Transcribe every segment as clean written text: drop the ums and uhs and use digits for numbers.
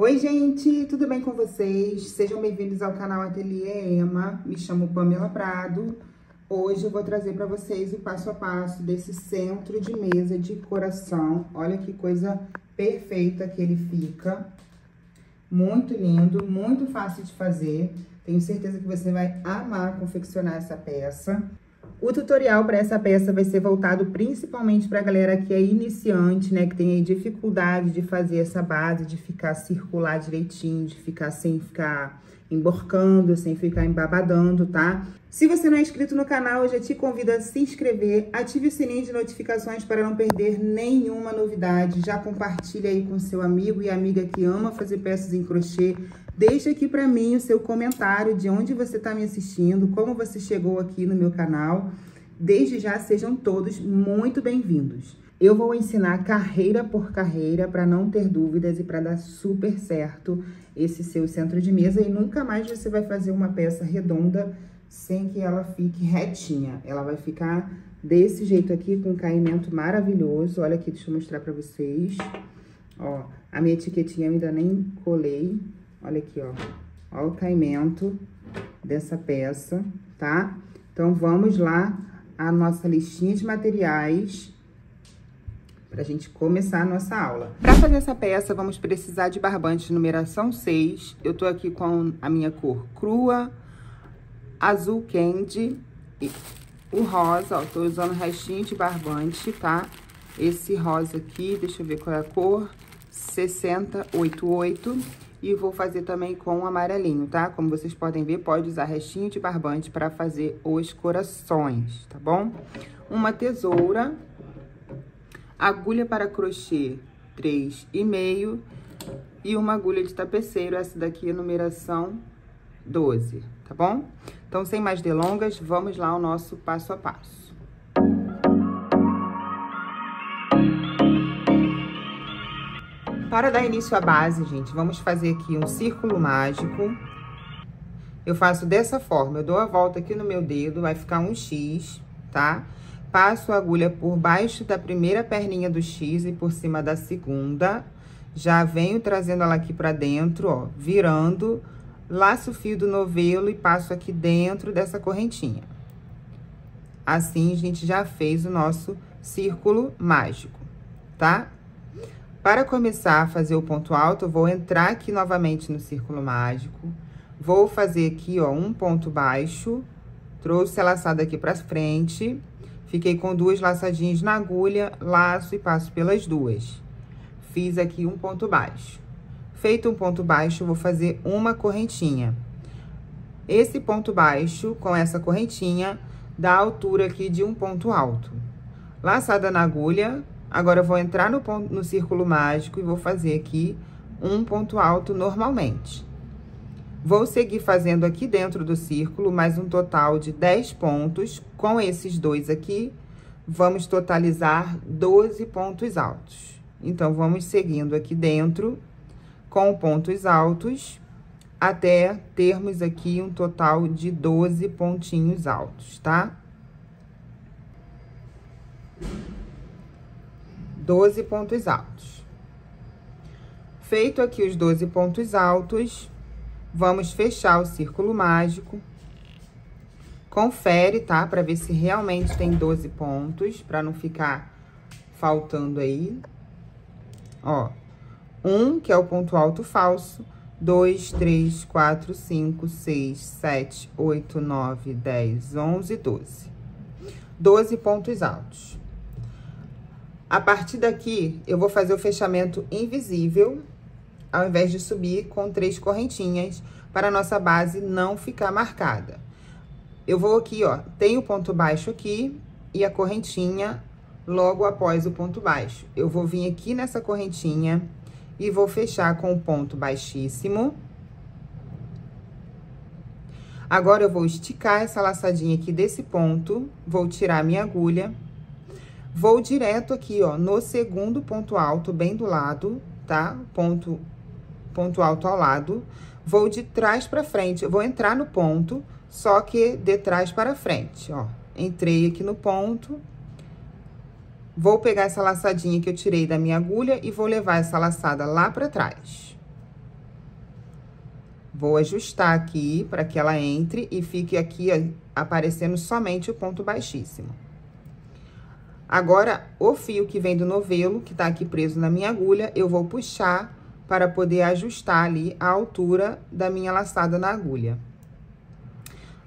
Oi, gente, tudo bem com vocês? Sejam bem-vindos ao canal Ateliê Ema. Me chamo Pamela Prado. Hoje eu vou trazer para vocês o passo a passo desse centro de mesa de coração. Olha que coisa perfeita que ele fica. Muito lindo, muito fácil de fazer. Tenho certeza que você vai amar confeccionar essa peça. O tutorial para essa peça vai ser voltado principalmente para a galera que é iniciante, né? Que tem aí dificuldade de fazer essa base, de ficar circular direitinho, de ficar sem ficar emborcando, sem ficar embabadando, tá? Se você não é inscrito no canal, eu já te convido a se inscrever, ative o sininho de notificações para não perder nenhuma novidade. Já compartilha aí com seu amigo e amiga que ama fazer peças em crochê. Deixa aqui para mim o seu comentário de onde você está me assistindo, como você chegou aqui no meu canal. Desde já, sejam todos muito bem-vindos. Eu vou ensinar carreira por carreira para não ter dúvidas e para dar super certo esse seu centro de mesa. E nunca mais você vai fazer uma peça redonda sem que ela fique retinha. Ela vai ficar desse jeito aqui, com um caimento maravilhoso. Olha aqui, deixa eu mostrar para vocês. Ó, a minha etiquetinha eu ainda nem colei. Olha aqui, ó. Ó o caimento dessa peça, tá? Então, vamos lá à nossa listinha de materiais pra gente começar a nossa aula. Pra fazer essa peça, vamos precisar de barbante numeração 6. Eu tô aqui com a minha cor crua, azul candy e o rosa, ó. Tô usando restinho de barbante, tá? Esse rosa aqui, deixa eu ver qual é a cor, 6088. E vou fazer também com o amarelinho, tá? Como vocês podem ver, pode usar restinho de barbante para fazer os corações, tá bom? Uma tesoura, agulha para crochê 3,5 e uma agulha de tapeceiro, essa daqui é numeração 12, tá bom? Então, sem mais delongas, vamos lá ao nosso passo a passo. Para dar início à base, gente, vamos fazer aqui um círculo mágico. Eu faço dessa forma, eu dou a volta aqui no meu dedo, vai ficar um X, tá? Passo a agulha por baixo da primeira perninha do X e por cima da segunda. Já venho trazendo ela aqui pra dentro, ó, virando, laço o fio do novelo e passo aqui dentro dessa correntinha. Assim, a gente já fez o nosso círculo mágico, tá? Para começar a fazer o ponto alto, eu vou entrar aqui novamente no círculo mágico. Vou fazer aqui, ó, um ponto baixo. Trouxe a laçada aqui pra frente. Fiquei com duas laçadinhas na agulha, laço e passo pelas duas. Fiz aqui um ponto baixo. Feito um ponto baixo, vou fazer uma correntinha. Esse ponto baixo, com essa correntinha, dá a altura aqui de um ponto alto. Laçada na agulha. Agora, eu vou entrar no círculo mágico e vou fazer aqui um ponto alto normalmente. Vou seguir fazendo aqui dentro do círculo mais um total de 10 pontos. Com esses dois aqui, vamos totalizar 12 pontos altos. Então, vamos seguindo aqui dentro com pontos altos até termos aqui um total de 12 pontinhos altos, tá? 12 pontos altos. Feito aqui os 12 pontos altos, vamos fechar o círculo mágico. Confere, tá? Pra ver se realmente tem 12 pontos, pra não ficar faltando aí. Ó, que é o ponto alto falso. 2, 3, 4, 5, 6, 7, 8, 9, 10, 11, 12. 12 pontos altos. A partir daqui, eu vou fazer o fechamento invisível, ao invés de subir com 3 correntinhas, para a nossa base não ficar marcada. Eu vou aqui, ó, tem o ponto baixo aqui e a correntinha logo após o ponto baixo. Eu vou vir aqui nessa correntinha e vou fechar com o ponto baixíssimo. Agora, eu vou esticar essa laçadinha aqui desse ponto, vou tirar minha agulha. Vou direto aqui, ó, no segundo ponto alto, bem do lado, tá? Ponto alto ao lado. Vou de trás pra frente, eu vou entrar no ponto, só que de trás para frente, ó. Entrei aqui no ponto. Vou pegar essa laçadinha que eu tirei da minha agulha e vou levar essa laçada lá pra trás. Vou ajustar aqui para que ela entre e fique aqui, ó, aparecendo somente o ponto baixíssimo. Agora, o fio que vem do novelo, que tá aqui preso na minha agulha, eu vou puxar para poder ajustar ali a altura da minha laçada na agulha.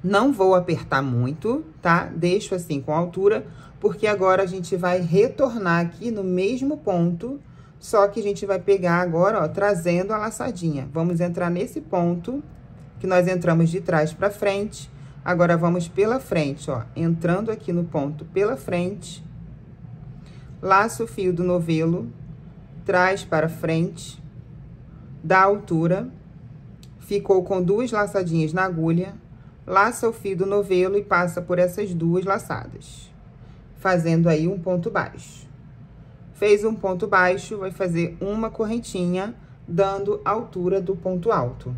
Não vou apertar muito, tá? Deixo assim com altura, porque agora a gente vai retornar aqui no mesmo ponto, só que a gente vai pegar agora, ó, trazendo a laçadinha. Vamos entrar nesse ponto que nós entramos de trás para frente. Agora, vamos pela frente, ó, entrando aqui no ponto pela frente. Laço o fio do novelo, traz para frente, dá altura. Ficou com 2 laçadinhas na agulha. Laça o fio do novelo e passa por essas 2 laçadas, fazendo aí um ponto baixo. Fez um ponto baixo, vai fazer uma correntinha, dando altura do ponto alto.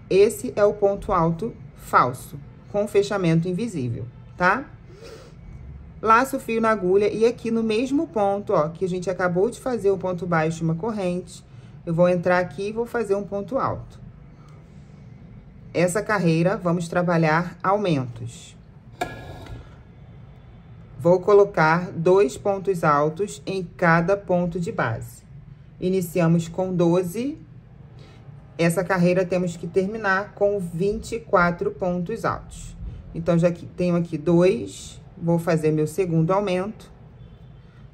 Esse é o ponto alto falso, com fechamento invisível, tá? Laço o fio na agulha e aqui no mesmo ponto, ó, que a gente acabou de fazer o ponto baixo, uma corrente, eu vou entrar aqui e vou fazer um ponto alto. Essa carreira, vamos trabalhar aumentos. Vou colocar 2 pontos altos em cada ponto de base. Iniciamos com 12. Essa carreira temos que terminar com 24 pontos altos. Então, já que tenho aqui 2, vou fazer meu segundo aumento.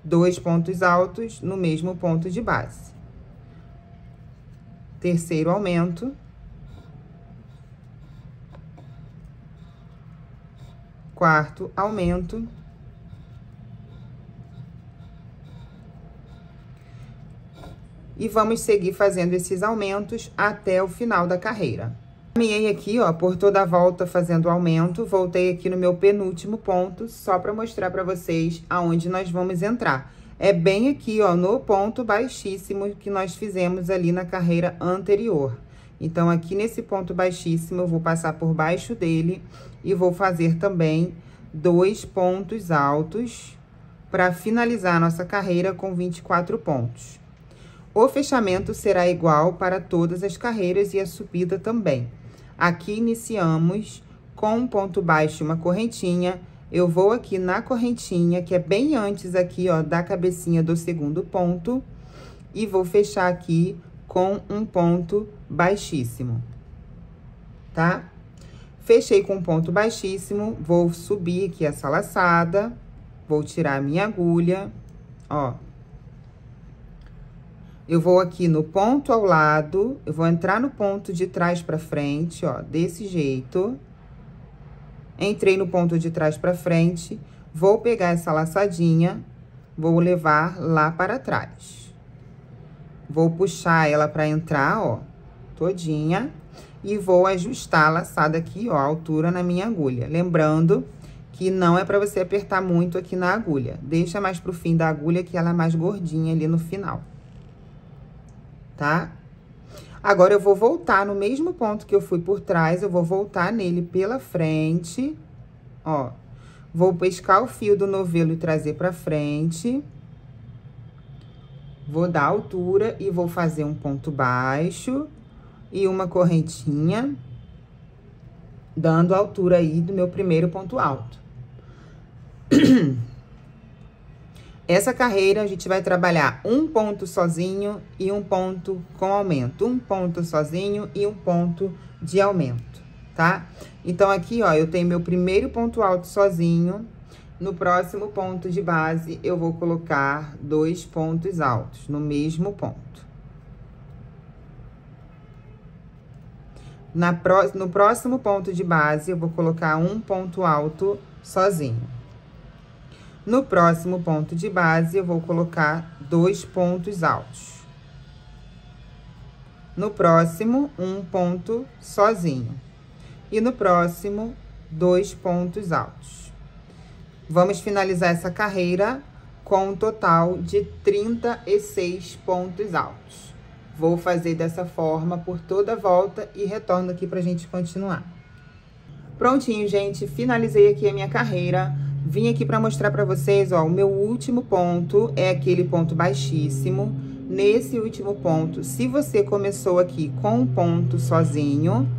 2 pontos altos no mesmo ponto de base. Terceiro aumento. Quarto aumento. E vamos seguir fazendo esses aumentos até o final da carreira. Caminhei aqui, ó, por toda a volta fazendo aumento, voltei aqui no meu penúltimo ponto, só para mostrar para vocês aonde nós vamos entrar. É bem aqui, ó, no ponto baixíssimo que nós fizemos ali na carreira anterior. Então, aqui nesse ponto baixíssimo, eu vou passar por baixo dele e vou fazer também 2 pontos altos para finalizar a nossa carreira com 24 pontos. O fechamento será igual para todas as carreiras e a subida também. Aqui iniciamos com um ponto baixo, uma correntinha. Eu vou aqui na correntinha, que é bem antes aqui, ó, da cabecinha do segundo ponto, e vou fechar aqui com um ponto baixíssimo, tá? Fechei com um ponto baixíssimo, vou subir aqui essa laçada, vou tirar a minha agulha, ó. Eu vou aqui no ponto ao lado, eu vou entrar no ponto de trás pra frente, ó, desse jeito. Entrei no ponto de trás pra frente, vou pegar essa laçadinha, vou levar lá para trás. Vou puxar ela pra entrar, ó, todinha, e vou ajustar a laçada aqui, ó, a altura na minha agulha. Lembrando que não é pra você apertar muito aqui na agulha. Deixa mais pro fim da agulha, que ela é mais gordinha ali no final. Tá? Agora, eu vou voltar no mesmo ponto que eu fui por trás, eu vou voltar nele pela frente, ó. Vou pescar o fio do novelo e trazer pra frente. Vou dar altura e vou fazer um ponto baixo e uma correntinha, dando a altura aí do meu primeiro ponto alto. Essa carreira, a gente vai trabalhar um ponto sozinho e um ponto com aumento. Um ponto sozinho e um ponto de aumento, tá? Então, aqui, ó, eu tenho meu primeiro ponto alto sozinho. No próximo ponto de base, eu vou colocar 2 pontos altos no mesmo ponto. No próximo ponto de base, eu vou colocar um ponto alto sozinho. No próximo ponto de base, eu vou colocar 2 pontos altos. No próximo, um ponto sozinho. E no próximo, 2 pontos altos. Vamos finalizar essa carreira com um total de 36 pontos altos. Vou fazer dessa forma por toda a volta e retorno aqui pra gente continuar. Prontinho, gente, finalizei aqui a minha carreira. Vim aqui pra mostrar pra vocês, ó, o meu último ponto é aquele ponto baixíssimo. nesse último ponto. Se você começou aqui com um ponto sozinho,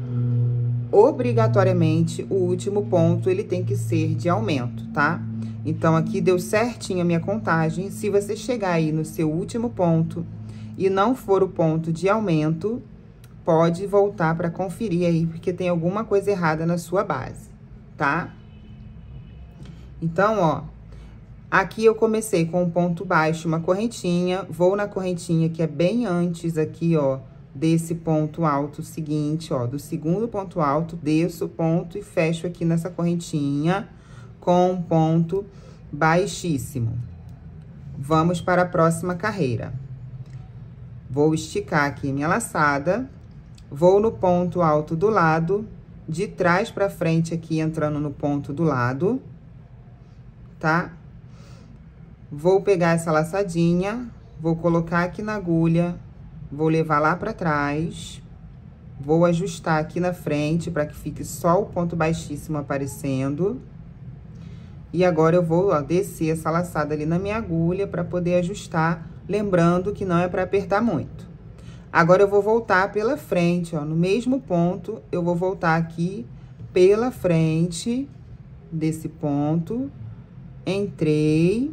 obrigatoriamente o último ponto ele tem que ser de aumento, tá? Então, aqui deu certinho a minha contagem. Se você chegar aí no seu último ponto e não for o ponto de aumento, pode voltar para conferir aí, porque tem alguma coisa errada na sua base, tá? Então, ó, aqui eu comecei com um ponto baixo, uma correntinha, vou na correntinha que é bem antes aqui, ó, desse ponto alto seguinte, ó, do segundo ponto alto, desço o ponto e fecho aqui nessa correntinha com um ponto baixíssimo. Vamos para a próxima carreira. Vou esticar aqui minha laçada, vou no ponto alto do lado, de trás para frente aqui, entrando no ponto do lado, tá? Vou pegar essa laçadinha, vou colocar aqui na agulha, vou levar lá para trás, vou ajustar aqui na frente para que fique só o ponto baixíssimo aparecendo. E agora eu vou, ó, descer essa laçada ali na minha agulha para poder ajustar, lembrando que não é para apertar muito. Agora eu vou voltar pela frente, ó, no mesmo ponto, eu vou voltar aqui pela frente desse ponto, entrei,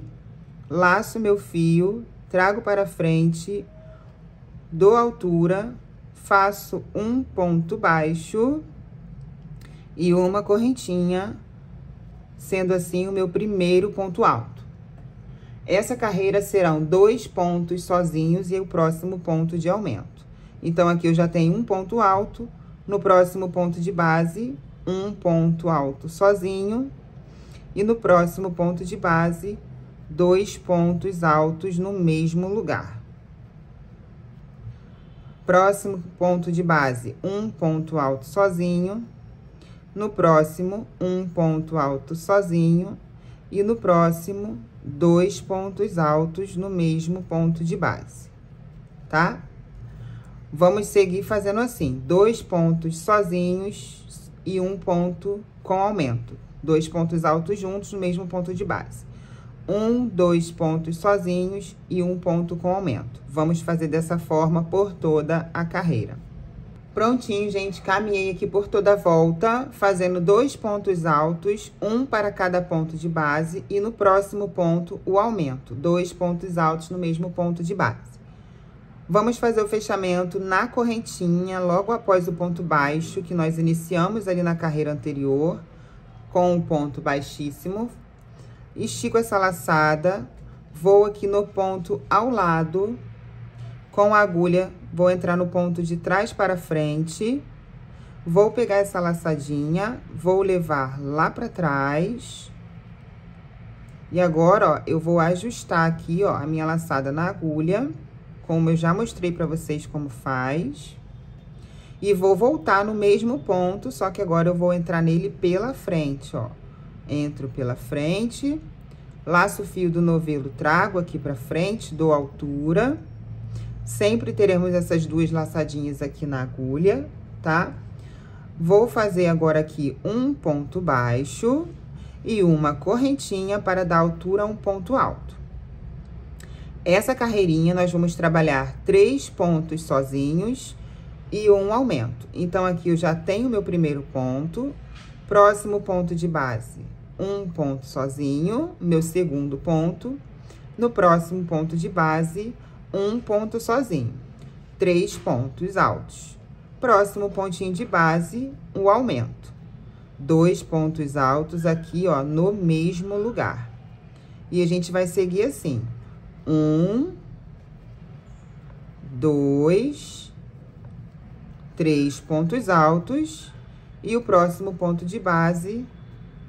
laço meu fio, trago para frente, dou altura, faço um ponto baixo e uma correntinha, sendo assim o meu primeiro ponto alto. Essa carreira serão 2 pontos sozinhos e o próximo ponto de aumento. Então, aqui eu já tenho um ponto alto, no próximo ponto de base, um ponto alto sozinho, e no próximo ponto de base, 2 pontos altos no mesmo lugar. Próximo ponto de base, um ponto alto sozinho. No próximo, um ponto alto sozinho. E no próximo, 2 pontos altos no mesmo ponto de base, tá? Vamos seguir fazendo assim, 2 pontos sozinhos e um ponto com aumento. 2 pontos altos juntos no mesmo ponto de base. 2 pontos sozinhos e um ponto com aumento. Vamos fazer dessa forma por toda a carreira. Prontinho, gente, caminhei aqui por toda a volta, fazendo 2 pontos altos, um para cada ponto de base, e no próximo ponto, o aumento, 2 pontos altos no mesmo ponto de base. Vamos fazer o fechamento na correntinha, logo após o ponto baixo, que nós iniciamos ali na carreira anterior, com um ponto baixíssimo. Estico essa laçada, vou aqui no ponto ao lado, com a agulha, vou entrar no ponto de trás para frente, vou pegar essa laçadinha, vou levar lá para trás. E agora, ó, eu vou ajustar aqui, ó, a minha laçada na agulha, como eu já mostrei para vocês como faz. E vou voltar no mesmo ponto, só que agora eu vou entrar nele pela frente, ó. Entro pela frente, laço o fio do novelo, trago aqui para frente, dou altura. Sempre teremos essas 2 laçadinhas aqui na agulha, tá? Vou fazer agora aqui um ponto baixo e uma correntinha para dar altura a um ponto alto. Essa carreirinha nós vamos trabalhar 3 pontos sozinhos e um aumento. Então, aqui eu já tenho meu primeiro ponto, próximo ponto de base, um ponto sozinho, meu segundo ponto, no próximo ponto de base, um ponto sozinho, 3 pontos altos. Próximo pontinho de base, o aumento. 2 pontos altos aqui, ó, no mesmo lugar. E a gente vai seguir assim. 1, 2, 3 pontos altos. E o próximo ponto de base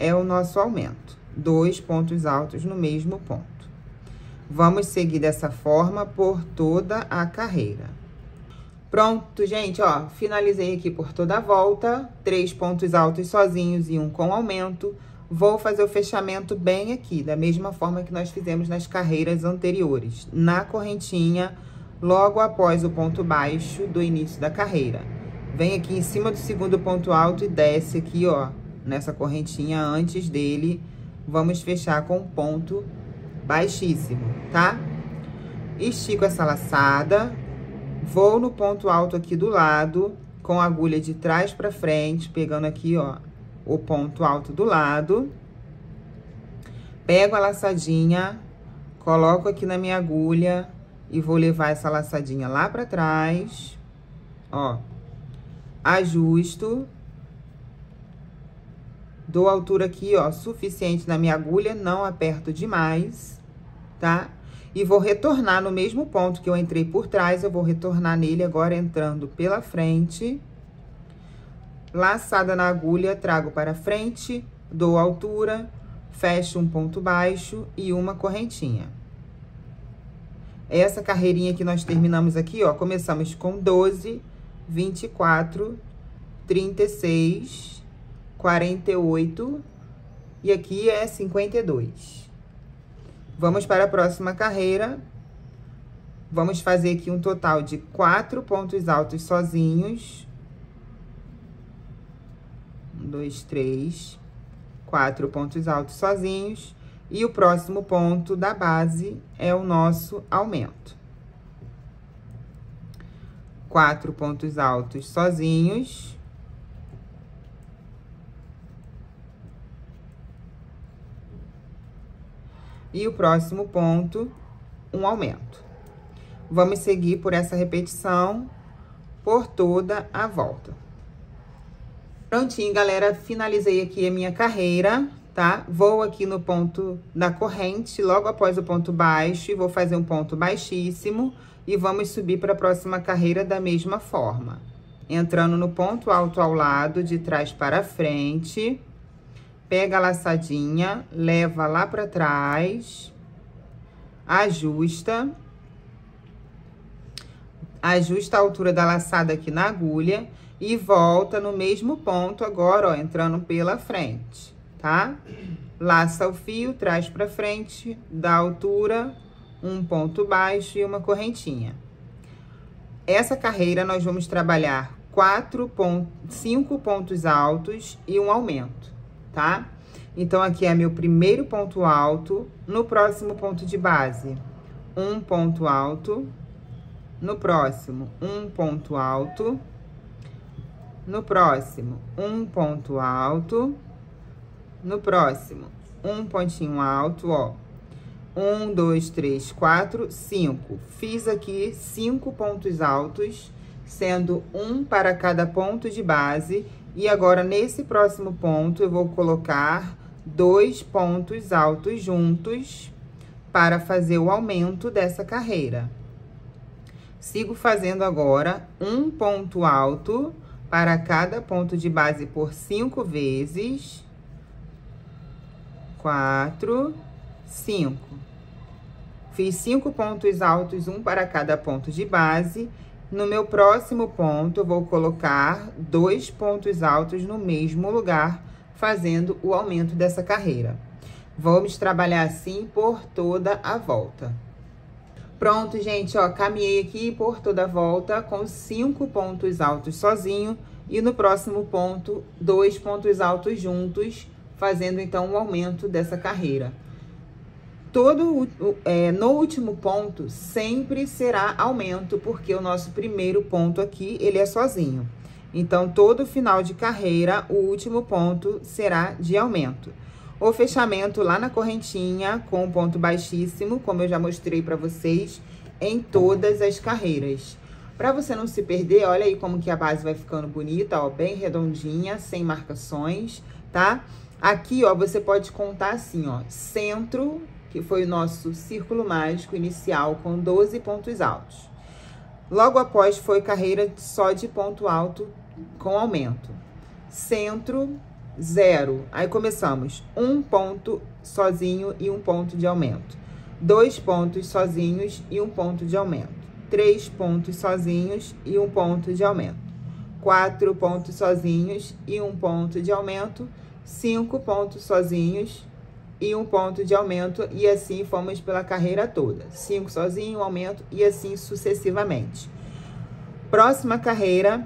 é o nosso aumento. 2 pontos altos no mesmo ponto. Vamos seguir dessa forma por toda a carreira. Pronto, gente, ó, finalizei aqui por toda a volta, 3 pontos altos sozinhos e um com aumento. Vou fazer o fechamento bem aqui, da mesma forma que nós fizemos nas carreiras anteriores, na correntinha, logo após o ponto baixo do início da carreira. Vem aqui em cima do segundo ponto alto e desce aqui, ó, nessa correntinha antes dele. Vamos fechar com ponto baixíssimo, tá? estico essa laçada, vou no ponto alto aqui do lado, com a agulha de trás pra frente, pegando aqui, ó, o ponto alto do lado. Pego a laçadinha, coloco aqui na minha agulha e vou levar essa laçadinha lá pra trás, ó. Ajusto. Dou altura aqui, ó, suficiente na minha agulha, não aperto demais, tá? E vou retornar no mesmo ponto que eu entrei por trás, eu vou retornar nele agora entrando pela frente. Laçada na agulha, trago para frente, dou altura, fecho um ponto baixo e uma correntinha. Essa carreirinha que nós terminamos aqui, ó, começamos com 12, 24, 36... 48, e aqui é 52. Vamos para a próxima carreira. Vamos fazer aqui um total de 4 pontos altos sozinhos. 1, 2, 3, 4 pontos altos sozinhos. E o próximo ponto da base é o nosso aumento. 4 pontos altos sozinhos. E o próximo ponto, um aumento. Vamos seguir por essa repetição por toda a volta. Prontinho, galera, finalizei aqui a minha carreira, tá? Vou aqui no ponto da corrente, logo após o ponto baixo, e vou fazer um ponto baixíssimo, e vamos subir para a próxima carreira da mesma forma. Entrando no ponto alto ao lado, de trás para frente. Pega a laçadinha, leva lá pra trás, ajusta a altura da laçada aqui na agulha e volta no mesmo ponto agora, ó, entrando pela frente, tá? Laça o fio, traz pra frente, dá altura, um ponto baixo e uma correntinha. Essa carreira nós vamos trabalhar 5 pontos altos e um aumento, tá? Então, aqui é meu primeiro ponto alto. No próximo ponto de base, um ponto alto. No próximo, um ponto alto. No próximo, um ponto alto. No próximo, um pontinho alto, ó. 1, 2, 3, 4, 5. Fiz aqui 5 pontos altos, sendo um para cada ponto de base. E agora, nesse próximo ponto, eu vou colocar 2 pontos altos juntos para fazer o aumento dessa carreira. Sigo fazendo agora um ponto alto para cada ponto de base por 5 vezes. 4, 5. Fiz 5 pontos altos, um para cada ponto de base. No meu próximo ponto, eu vou colocar 2 pontos altos no mesmo lugar, fazendo o aumento dessa carreira. Vamos trabalhar assim por toda a volta. Pronto, gente, ó, caminhei aqui por toda a volta com 5 pontos altos sozinho e no próximo ponto, 2 pontos altos juntos, fazendo então o aumento dessa carreira. No último ponto, sempre será aumento, porque o nosso primeiro ponto aqui, ele é sozinho. Então, todo final de carreira, o último ponto será de aumento. O fechamento lá na correntinha, com ponto baixíssimo, como eu já mostrei pra vocês, em todas as carreiras. Pra você não se perder, olha aí como que a base vai ficando bonita, ó, bem redondinha, sem marcações, tá? Aqui, ó, você pode contar assim, ó, centro, que foi o nosso círculo mágico inicial com 12 pontos altos. Logo após foi carreira só de ponto alto com aumento. Centro, 0. Aí começamos um ponto sozinho e um ponto de aumento. 2 pontos sozinhos e um ponto de aumento. 3 pontos sozinhos e um ponto de aumento. 4 pontos sozinhos e um ponto de aumento. 5 pontos sozinhos e um ponto de aumento, e assim fomos pela carreira toda. 5 sozinho, um aumento, e assim sucessivamente. Próxima carreira,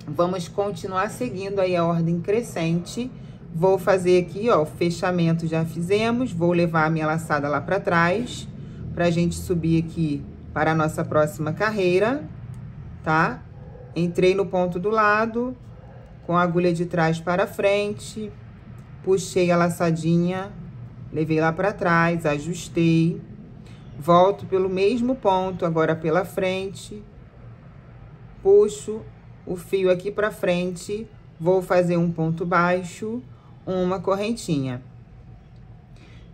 vamos continuar seguindo aí a ordem crescente. Vou fazer aqui, ó, o fechamento já fizemos, vou levar a minha laçada lá pra trás, pra gente subir aqui para a nossa próxima carreira, tá? Entrei no ponto do lado, com a agulha de trás para frente, puxei a laçadinha, levei lá para trás, ajustei, volto pelo mesmo ponto, agora pela frente, puxo o fio aqui para frente, vou fazer um ponto baixo, uma correntinha.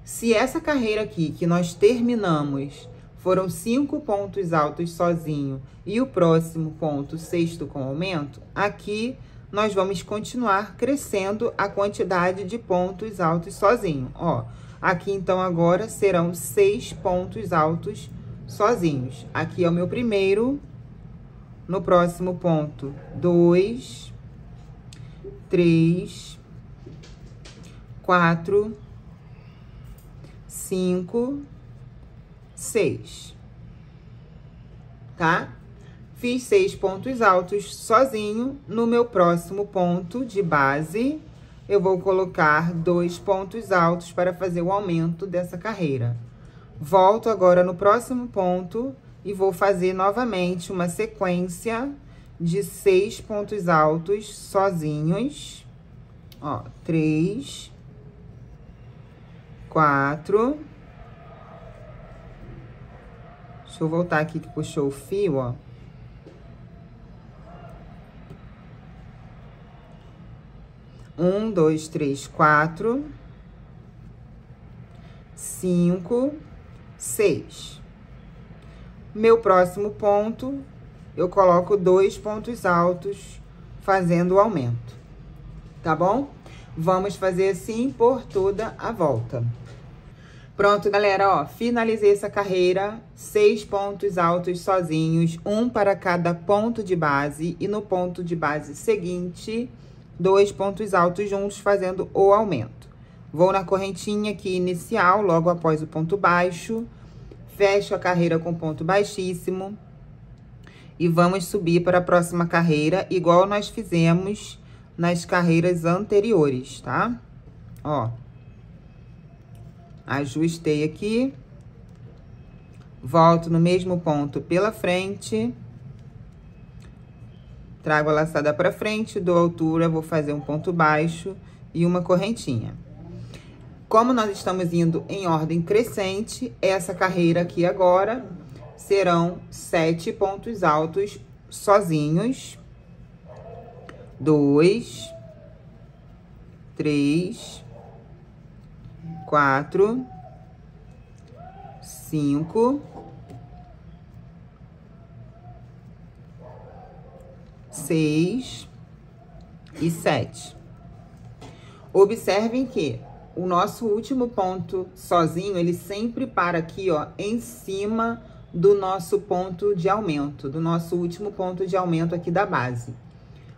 Se essa carreira aqui que nós terminamos foram 5 pontos altos sozinho e o próximo ponto, sexto com aumento, aqui nós vamos continuar crescendo a quantidade de pontos altos sozinho, ó. Aqui, então, agora serão 6 pontos altos sozinhos. Aqui é o meu primeiro. No próximo ponto, 2, 3, 4, 5, 6. Tá? Fiz 6 pontos altos sozinho. No meu próximo ponto de base, eu vou colocar 2 pontos altos para fazer o aumento dessa carreira. Volto agora no próximo ponto e vou fazer novamente uma sequência de 6 pontos altos sozinhos. Ó, 3, 4. Deixa eu voltar aqui que puxou o fio, ó. Um, dois, três, 4, 5, 6. Meu próximo ponto, eu coloco 2 pontos altos, fazendo o aumento, tá bom? Vamos fazer assim por toda a volta. Pronto, galera, ó, finalizei essa carreira, 6 pontos altos sozinhos, um para cada ponto de base, e no ponto de base seguinte, 2 pontos altos juntos, fazendo o aumento. Vou na correntinha aqui inicial, logo após o ponto baixo, fecho a carreira com ponto baixíssimo e vamos subir para a próxima carreira, igual nós fizemos nas carreiras anteriores, tá? Ó, ajustei aqui, volto no mesmo ponto pela frente, trago a laçada para frente, dou altura, vou fazer um ponto baixo e uma correntinha. Como nós estamos indo em ordem crescente, essa carreira aqui agora serão 7 pontos altos sozinhos. 2, 3, 4, 5, 6 e 7. Observem que o nosso último ponto sozinho, ele sempre para aqui, ó, em cima do nosso ponto de aumento, do nosso último ponto de aumento aqui da base.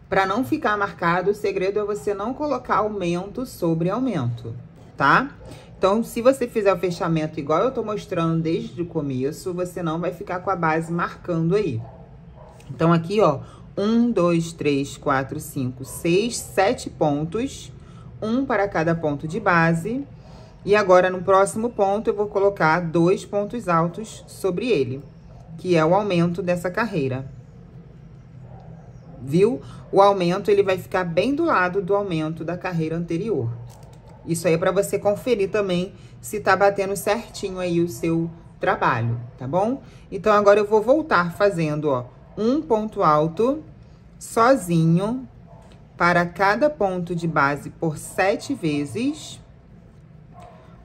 Para não ficar marcado, o segredo é você não colocar aumento sobre aumento, tá? Então, se você fizer o fechamento igual eu tô mostrando desde o começo, você não vai ficar com a base marcando aí. Então, aqui, ó, 1, 2, 3, 4, 5, 6, 7 pontos, um para cada ponto de base. E agora, no próximo ponto, eu vou colocar 2 pontos altos sobre ele, que é o aumento dessa carreira. Viu? O aumento, ele vai ficar bem do lado do aumento da carreira anterior. Isso aí é para você conferir também se tá batendo certinho aí o seu trabalho, tá bom? Então, agora eu vou voltar fazendo, ó, um ponto alto sozinho para cada ponto de base por 7 vezes.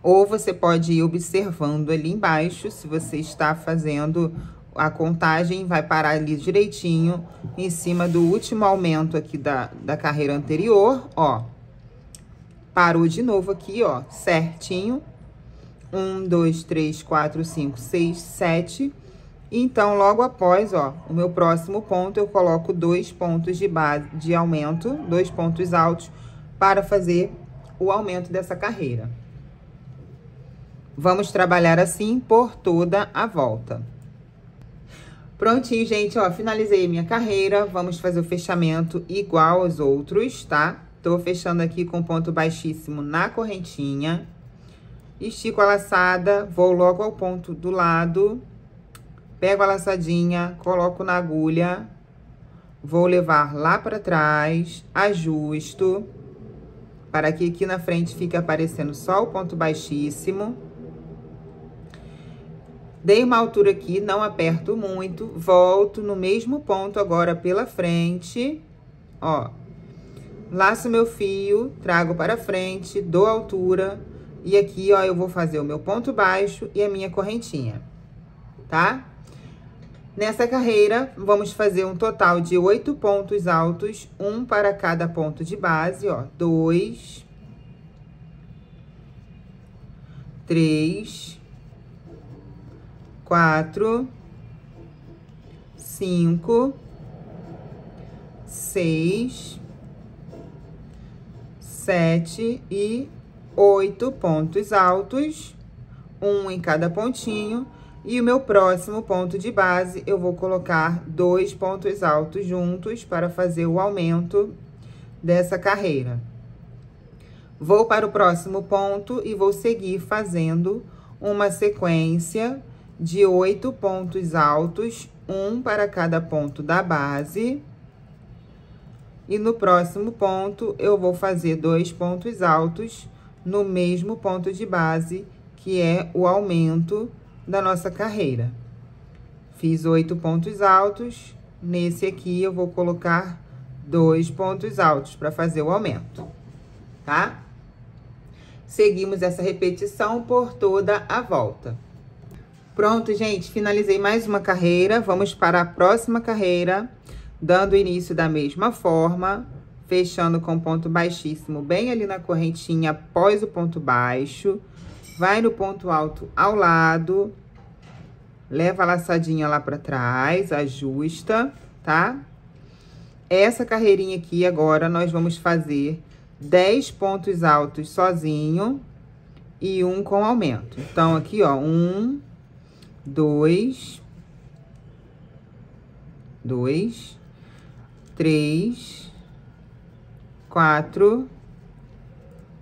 Ou você pode ir observando ali embaixo, se você está fazendo a contagem, vai parar ali direitinho em cima do último aumento aqui da carreira anterior, ó. Parou de novo aqui, ó, certinho. 1, 2, 3, 4, 5, 6, 7. Então, logo após, ó, o meu próximo ponto, eu coloco 2 pontos de base de aumento, 2 pontos altos, para fazer o aumento dessa carreira. Vamos trabalhar assim por toda a volta. Prontinho, gente, ó, finalizei a minha carreira. Vamos fazer o fechamento igual aos outros, tá? Tô fechando aqui com ponto baixíssimo na correntinha. Estico a laçada, vou logo ao ponto do lado, Pego a laçadinha, coloco na agulha, vou levar lá pra trás, ajusto, para que aqui na frente fique aparecendo só o ponto baixíssimo. Dei uma altura aqui, não aperto muito, volto no mesmo ponto agora pela frente, ó. Laço meu fio, trago para frente, dou altura, e aqui, ó, eu vou fazer o meu ponto baixo e a minha correntinha, tá? Nessa carreira, vamos fazer um total de 8 pontos altos, um para cada ponto de base, ó. 2, 3, 4, 5, 6, 7 e 8 pontos altos, um em cada pontinho. E o meu próximo ponto de base, eu vou colocar 2 pontos altos juntos para fazer o aumento dessa carreira. Vou para o próximo ponto e vou seguir fazendo uma sequência de 8 pontos altos, um para cada ponto da base. E no próximo ponto, eu vou fazer 2 pontos altos no mesmo ponto de base, que é o aumento da nossa carreira. Fiz 8 pontos altos, nesse aqui eu vou colocar 2 pontos altos para fazer o aumento, tá? Seguimos essa repetição por toda a volta. Pronto, gente, finalizei mais uma carreira, vamos para a próxima carreira, dando início da mesma forma, fechando com ponto baixíssimo bem ali na correntinha após o ponto baixo. Vai no ponto alto ao lado, leva a laçadinha lá pra trás, ajusta, tá? Essa carreirinha aqui, agora, nós vamos fazer 10 pontos altos sozinho e um com aumento. Então, aqui, ó, 1, 2, 3, 4,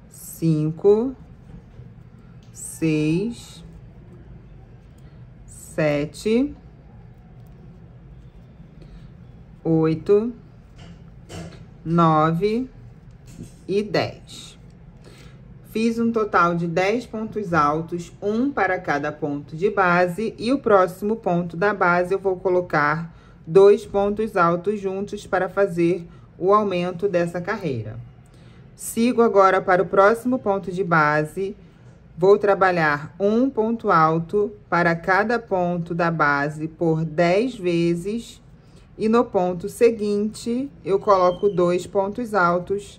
5, 6, 7, 8, 9 e 10. Fiz um total de 10 pontos altos, um para cada ponto de base, e o próximo ponto da base eu vou colocar 2 pontos altos juntos para fazer o aumento dessa carreira. Sigo agora para o próximo ponto de base. Vou trabalhar um ponto alto para cada ponto da base por 10 vezes. E no ponto seguinte, eu coloco 2 pontos altos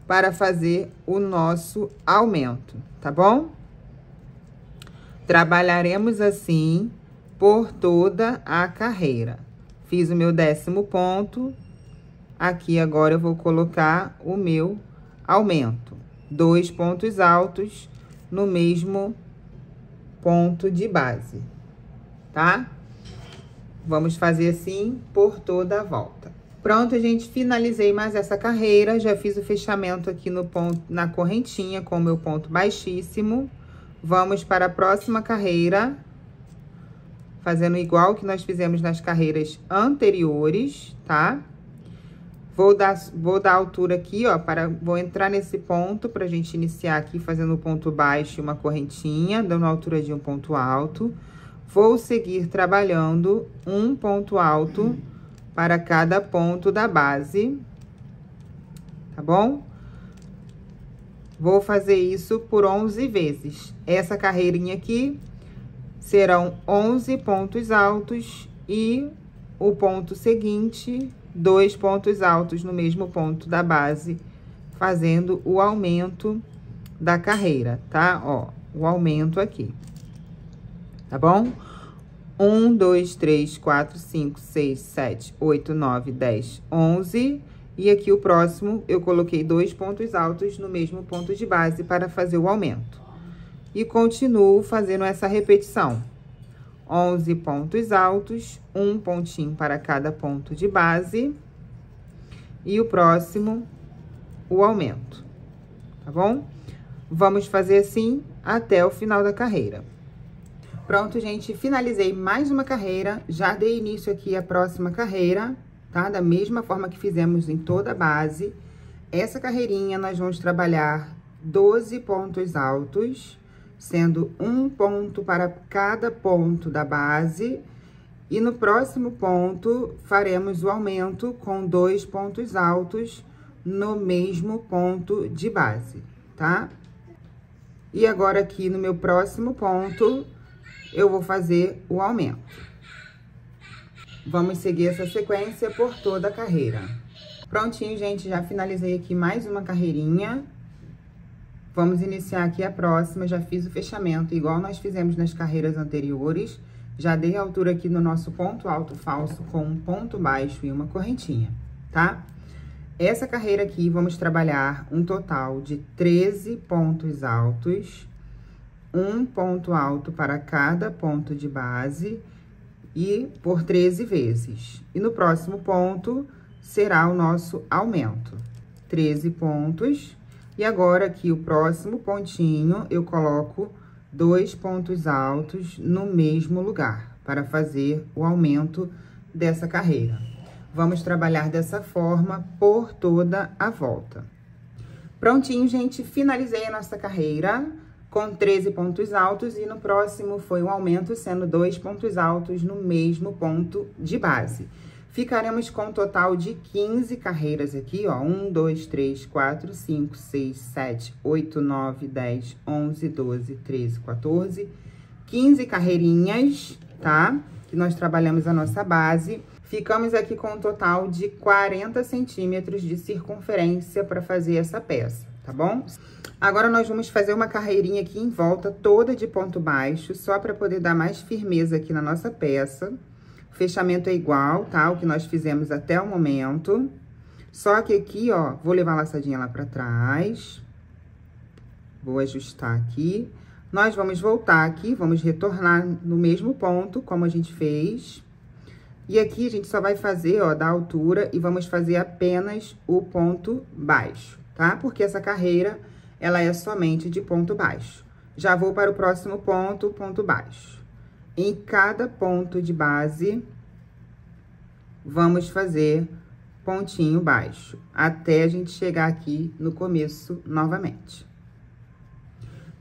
para fazer o nosso aumento, tá bom? Trabalharemos assim por toda a carreira. Fiz o meu 10º ponto. Aqui agora eu vou colocar o meu aumento. 2 pontos altos no mesmo ponto de base, tá? Vamos fazer assim por toda a volta. Pronto, gente, finalizei mais essa carreira, já fiz o fechamento aqui no ponto, na correntinha com o meu ponto baixíssimo. Vamos para a próxima carreira, fazendo igual que nós fizemos nas carreiras anteriores, tá? Vou dar altura aqui, ó, vou entrar nesse ponto pra gente iniciar aqui fazendo um ponto baixo e uma correntinha, dando altura de um ponto alto. Vou seguir trabalhando um ponto alto para cada ponto da base, tá bom? Vou fazer isso por 11 vezes. Essa carreirinha aqui serão 11 pontos altos e o ponto seguinte, 2 pontos altos no mesmo ponto da base, fazendo o aumento da carreira, tá? Ó, o aumento aqui, tá bom? 1, 2, 3, 4, 5, 6, 7, 8, 9, 10, 11. E aqui o próximo, eu coloquei 2 pontos altos no mesmo ponto de base para fazer o aumento. E continuo fazendo essa repetição. 11 pontos altos, um pontinho para cada ponto de base. E o próximo, o aumento, tá bom? Vamos fazer assim até o final da carreira. Pronto, gente, finalizei mais uma carreira, já dei início aqui à próxima carreira, tá? Da mesma forma que fizemos em toda a base. Essa carreirinha nós vamos trabalhar 12 pontos altos, sendo um ponto para cada ponto da base. E no próximo ponto, faremos o aumento com 2 pontos altos no mesmo ponto de base, tá? E agora aqui no meu próximo ponto, eu vou fazer o aumento. Vamos seguir essa sequência por toda a carreira. Prontinho, gente, já finalizei aqui mais uma carreirinha. Vamos iniciar aqui a próxima, já fiz o fechamento igual nós fizemos nas carreiras anteriores. Já dei a altura aqui no nosso ponto alto falso com um ponto baixo e uma correntinha, tá? Essa carreira aqui, vamos trabalhar um total de 13 pontos altos, um ponto alto para cada ponto de base e por 13 vezes. E no próximo ponto, será o nosso aumento. 13 pontos. E agora, aqui, o próximo pontinho, eu coloco 2 pontos altos no mesmo lugar, para fazer o aumento dessa carreira. Vamos trabalhar dessa forma por toda a volta. Prontinho, gente, finalizei a nossa carreira com 13 pontos altos e no próximo foi um aumento, sendo 2 pontos altos no mesmo ponto de base. Ficaremos com um total de 15 carreiras aqui, ó. 1, 2, 3, 4, 5, 6, 7, 8, 9, 10, 11, 12, 13, 14, 15 carreirinhas, tá? Que nós trabalhamos a nossa base. Ficamos aqui com um total de 40 centímetros de circunferência para fazer essa peça, tá bom? Agora, nós vamos fazer uma carreirinha aqui em volta toda de ponto baixo, só para poder dar mais firmeza aqui na nossa peça. O fechamento é igual, tá? O que nós fizemos até o momento. Só que aqui, ó, vou levar a laçadinha lá pra trás. Vou ajustar aqui. Nós vamos voltar aqui, vamos retornar no mesmo ponto, como a gente fez. E aqui, a gente só vai fazer, ó, da altura e vamos fazer apenas o ponto baixo, tá? Porque essa carreira, ela é somente de ponto baixo. Já vou para o próximo ponto, ponto baixo. Em cada ponto de base, vamos fazer pontinho baixo, até a gente chegar aqui no começo novamente.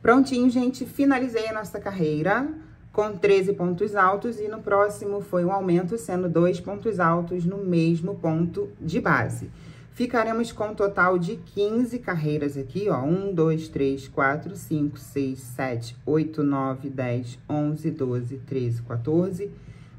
Prontinho, gente, finalizei a nossa carreira com 13 pontos altos e no próximo foi um aumento, sendo 2 pontos altos no mesmo ponto de base. Ficaremos com um total de 15 carreiras aqui, ó. 1, 2, 3, 4, 5, 6, 7, 8, 9, 10, 11, 12, 13, 14,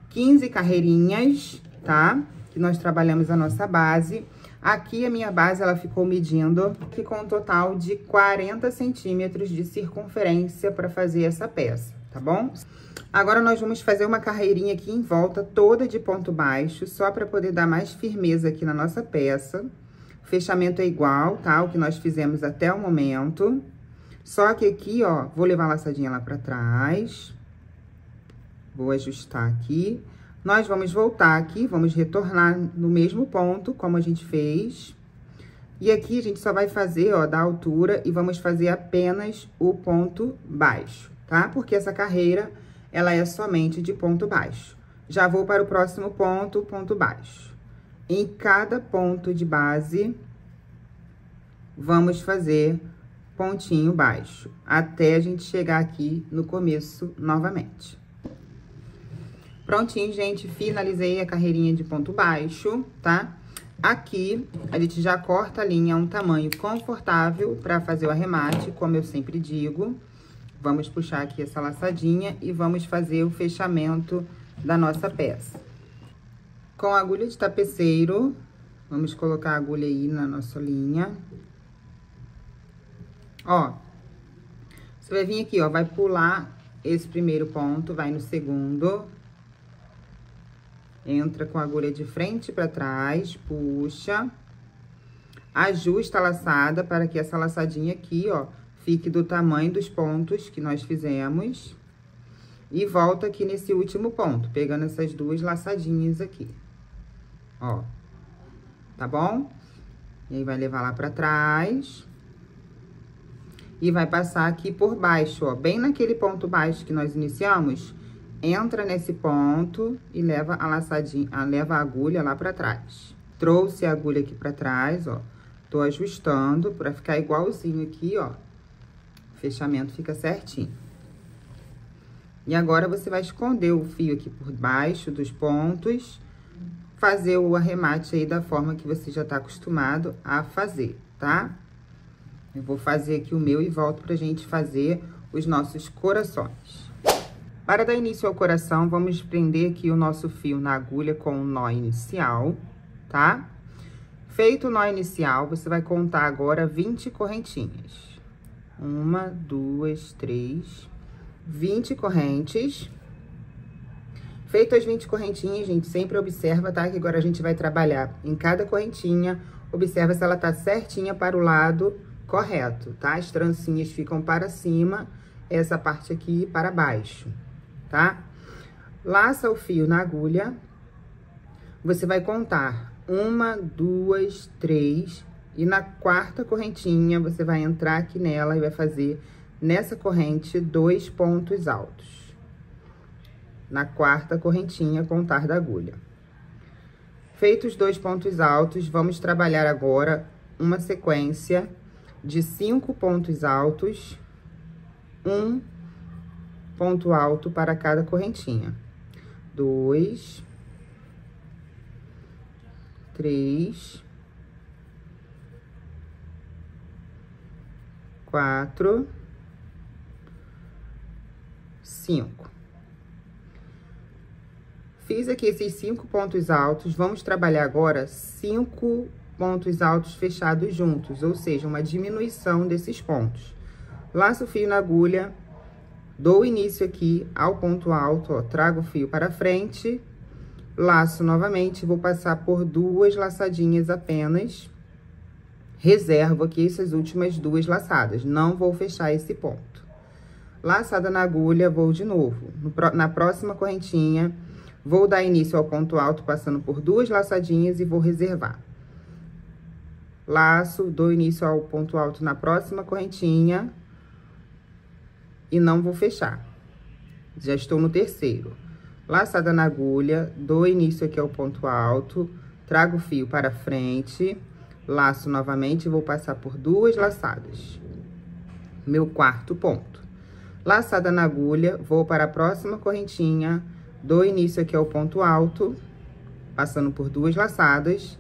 15 carreirinhas, tá? Que nós trabalhamos a nossa base. Aqui, a minha base, ela ficou medindo aqui com um total de 40 centímetros de circunferência para fazer essa peça, tá bom? Agora, nós vamos fazer uma carreirinha aqui em volta toda de ponto baixo, só para poder dar mais firmeza aqui na nossa peça. O fechamento é igual, tá? O que nós fizemos até o momento. Só que aqui, ó, vou levar a laçadinha lá pra trás. Vou ajustar aqui. Nós vamos voltar aqui, vamos retornar no mesmo ponto, como a gente fez. E aqui, a gente só vai fazer, ó, da altura e vamos fazer apenas o ponto baixo, tá? Porque essa carreira, ela é somente de ponto baixo. Já vou para o próximo ponto, ponto baixo. Em cada ponto de base, vamos fazer pontinho baixo, até a gente chegar aqui no começo novamente. Prontinho, gente, finalizei a carreirinha de ponto baixo, tá? Aqui, a gente já corta a linha a um tamanho confortável para fazer o arremate, como eu sempre digo. Vamos puxar aqui essa laçadinha e vamos fazer o fechamento da nossa peça. Com a agulha de tapeceiro, vamos colocar a agulha aí na nossa linha. Ó, você vai vir aqui, ó, vai pular esse primeiro ponto, vai no segundo. Entra com a agulha de frente para trás, puxa. Ajusta a laçada para que essa laçadinha aqui, ó, fique do tamanho dos pontos que nós fizemos. E volta aqui nesse último ponto, pegando essas duas laçadinhas aqui. Ó, tá bom? E aí, vai levar lá pra trás. E vai passar aqui por baixo, ó, bem naquele ponto baixo que nós iniciamos. entra nesse ponto e leva a laçadinha, leva a agulha lá pra trás. Trouxe a agulha aqui pra trás, ó. Tô ajustando pra ficar igualzinho aqui, ó. O fechamento fica certinho. E agora, você vai esconder o fio aqui por baixo dos pontos, fazer o arremate aí da forma que você já tá acostumado a fazer, tá? Eu vou fazer aqui o meu e volto pra gente fazer os nossos corações. Para dar início ao coração, vamos prender aqui o nosso fio na agulha com o nó inicial, tá? Feito o nó inicial, você vai contar agora 20 correntinhas. 1, 2, 3, 20 correntes. Feito as 20 correntinhas, gente, sempre observa, tá? Que agora a gente vai trabalhar em cada correntinha. Observa se ela tá certinha para o lado correto, tá? As trancinhas ficam para cima, essa parte aqui para baixo, tá? Laça o fio na agulha. Você vai contar 1, 2, 3, e na quarta correntinha, você vai entrar aqui nela e vai fazer nessa corrente 2 pontos altos. Na quarta correntinha, contar da agulha. Feitos 2 pontos altos, vamos trabalhar agora uma sequência de 5 pontos altos, 1 ponto alto para cada correntinha. 2, 3, 4, 5. Fiz aqui esses 5 pontos altos, vamos trabalhar agora 5 pontos altos fechados juntos, ou seja, uma diminuição desses pontos. Laço o fio na agulha, dou início aqui ao ponto alto, ó, trago o fio para frente, laço novamente, vou passar por 2 laçadinhas apenas, reservo aqui essas últimas 2 laçadas, não vou fechar esse ponto. Laçada na agulha, vou de novo, na próxima correntinha, vou dar início ao ponto alto, passando por 2 laçadinhas e vou reservar. Laço, dou início ao ponto alto na próxima correntinha e não vou fechar. Já estou no terceiro. Laçada na agulha, dou início aqui ao ponto alto, trago o fio para frente, laço novamente e vou passar por 2 laçadas. Meu quarto ponto. Laçada na agulha, vou para a próxima correntinha, dou início aqui ao ponto alto, passando por 2 laçadas.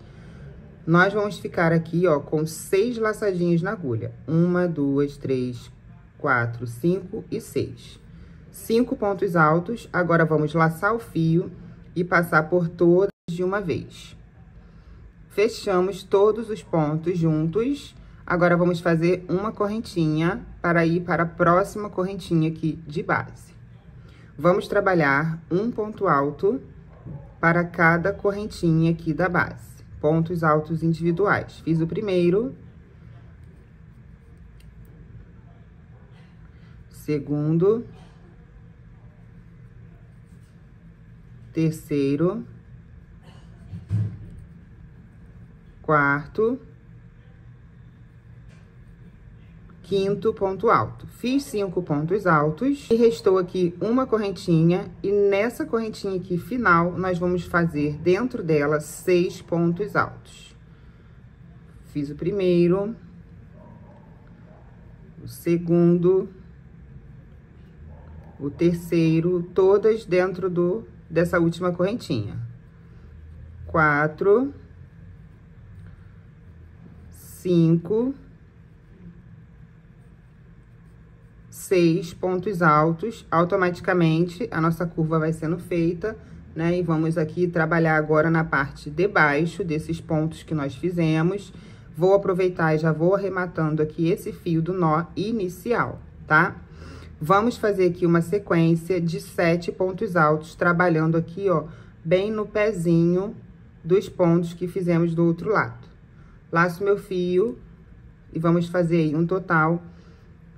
Nós vamos ficar aqui, ó, com 6 laçadinhas na agulha. 1, 2, 3, 4, 5 e 6. 5 pontos altos. Agora, vamos laçar o fio e passar por todas de uma vez. Fechamos todos os pontos juntos. Agora, vamos fazer uma correntinha para ir para a próxima correntinha aqui de base. Vamos trabalhar um ponto alto para cada correntinha aqui da base. Pontos altos individuais. Fiz o primeiro. Segundo. Terceiro. Quarto. Quinto ponto alto. Fiz 5 pontos altos e restou aqui uma correntinha, e nessa correntinha aqui final, nós vamos fazer dentro dela 6 pontos altos. Fiz o primeiro, o segundo, o terceiro, todas dentro dessa última correntinha. 4, 5, 6 pontos altos. Automaticamente a nossa curva vai sendo feita, né? E vamos aqui trabalhar agora na parte de baixo desses pontos que nós fizemos. Vou aproveitar e já vou arrematando aqui esse fio do nó inicial, tá? Vamos fazer aqui uma sequência de 7 pontos altos, trabalhando aqui, ó, bem no pezinho dos pontos que fizemos do outro lado. Laço meu fio e vamos fazer aí um total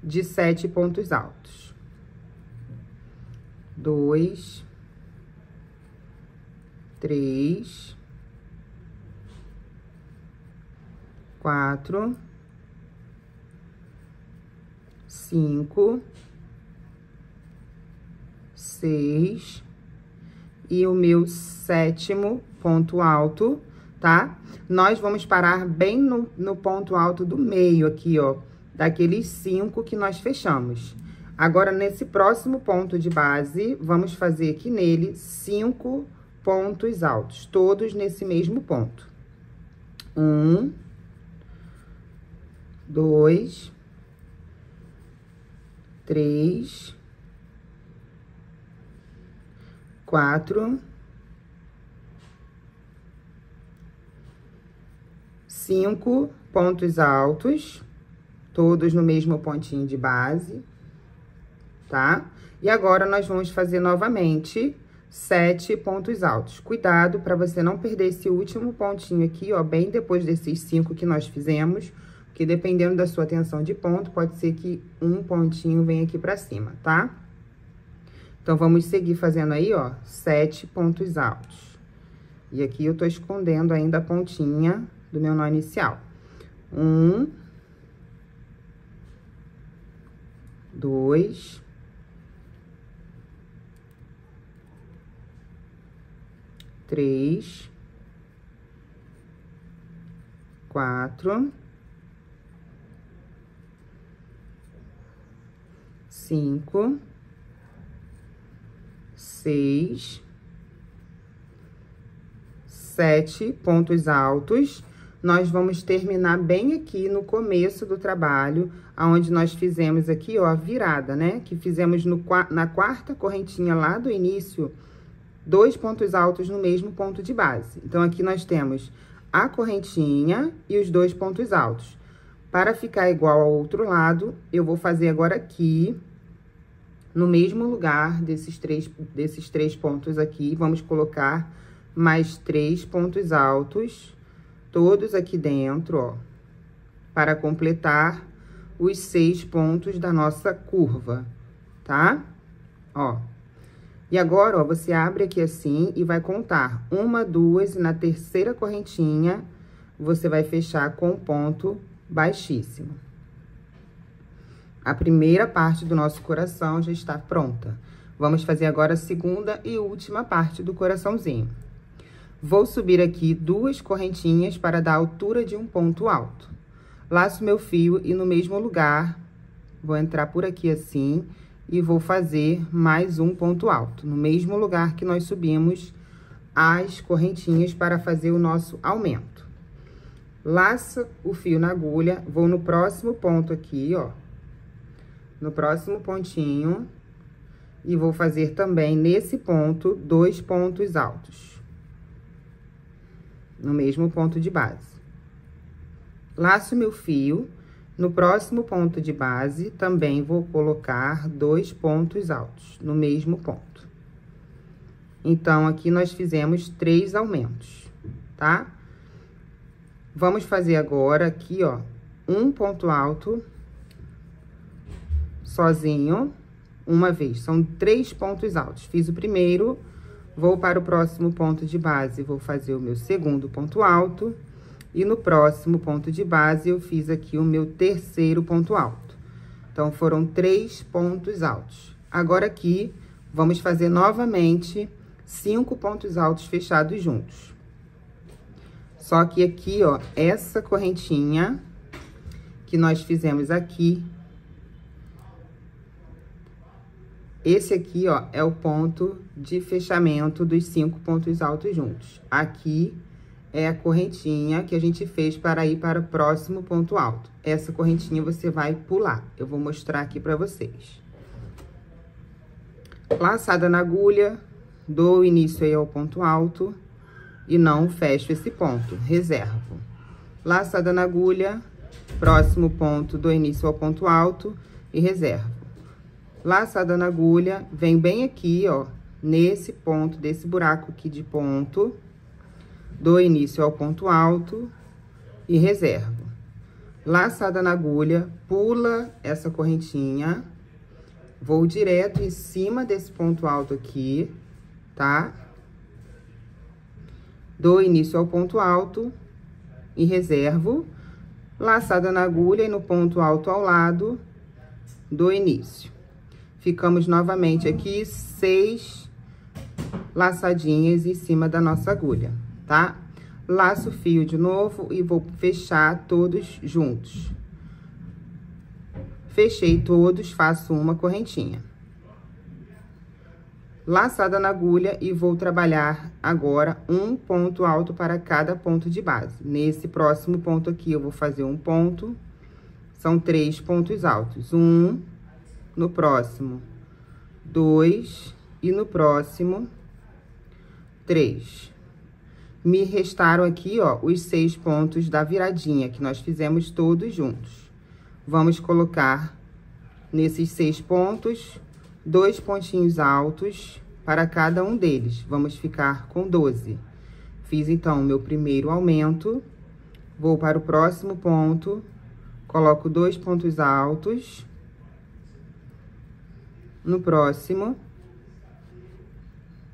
de 7 pontos altos. 2, 3, 4, 5, 6 e o meu 7º ponto alto, tá? Nós vamos parar bem no ponto alto do meio aqui, ó, daqueles 5 que nós fechamos. Agora, nesse próximo ponto de base, vamos fazer aqui nele 5 pontos altos, todos nesse mesmo ponto. 1, 2, 3, 4, 5 pontos altos, todos no mesmo pontinho de base, tá? E agora, nós vamos fazer novamente 7 pontos altos. Cuidado para você não perder esse último pontinho aqui, ó, bem depois desses 5 que nós fizemos, porque dependendo da sua tensão de ponto, pode ser que um pontinho venha aqui pra cima, tá? Então, vamos seguir fazendo aí, ó, 7 pontos altos. E aqui eu tô escondendo ainda a pontinha do meu nó inicial. 1, 2, 3, 4, 5, 6, 7 pontos altos. Nós vamos terminar bem aqui no começo do trabalho, aonde nós fizemos aqui, ó, a virada, né? Que fizemos na 4ª correntinha lá do início, 2 pontos altos no mesmo ponto de base. Então, aqui nós temos a correntinha e os 2 pontos altos. Para ficar igual ao outro lado, eu vou fazer agora aqui, no mesmo lugar desses três pontos aqui, vamos colocar mais 3 pontos altos, todos aqui dentro, ó, para completar os 6 pontos da nossa curva, tá? Ó. E agora, ó, você abre aqui assim e vai contar 1, 2, e na 3ª correntinha, você vai fechar com ponto baixíssimo. A primeira parte do nosso coração já está pronta. Vamos fazer agora a 2ª e última parte do coraçãozinho. Vou subir aqui 2 correntinhas para dar a altura de um ponto alto. Laço meu fio e no mesmo lugar, vou entrar por aqui assim e vou fazer mais um ponto alto, no mesmo lugar que nós subimos as correntinhas para fazer o nosso aumento. Laço o fio na agulha, vou no próximo ponto aqui, ó, no próximo pontinho, e vou fazer também nesse ponto 2 pontos altos, no mesmo ponto de base. Laço meu fio, no próximo ponto de base, também vou colocar 2 pontos altos, no mesmo ponto. Então, aqui nós fizemos 3 aumentos, tá? Vamos fazer agora aqui, ó, um ponto alto sozinho, uma vez. São 3 pontos altos. Fiz o primeiro, vou para o próximo ponto de base, vou fazer o meu 2º ponto alto. E no próximo ponto de base, eu fiz aqui o meu 3º ponto alto. Então, foram 3 pontos altos. Agora, aqui, vamos fazer novamente 5 pontos altos fechados juntos. Só que aqui, ó, essa correntinha que nós fizemos aqui, esse aqui, ó, é o ponto de fechamento dos 5 pontos altos juntos. Aqui é a correntinha que a gente fez para ir para o próximo ponto alto. Essa correntinha você vai pular. Eu vou mostrar aqui para vocês. Laçada na agulha, dou início aí ao ponto alto e não fecho esse ponto, reservo. Laçada na agulha, próximo ponto, dou início ao ponto alto e reservo. Laçada na agulha, vem bem aqui, ó, nesse ponto, desse buraco aqui de ponto, dou início ao ponto alto e reservo. Laçada na agulha, pula essa correntinha, vou direto em cima desse ponto alto aqui, tá? Dou início ao ponto alto e reservo. Laçada na agulha e no ponto alto ao lado, dou início. ficamos novamente aqui 6 laçadinhas em cima da nossa agulha, tá? Laço o fio de novo e vou fechar todos juntos. Fechei todos, faço uma correntinha. Laçada na agulha e vou trabalhar agora um ponto alto para cada ponto de base. Nesse próximo ponto aqui, eu vou fazer um ponto, são 3 pontos altos. 1, no próximo, 2 e no próximo, 3. Me restaram aqui, ó, os 6 pontos da viradinha, que nós fizemos todos juntos. Vamos colocar nesses 6 pontos, 2 pontinhos altos para cada um deles. Vamos ficar com 12. Fiz, então, o meu primeiro aumento. Vou para o próximo ponto, coloco 2 pontos altos. No próximo,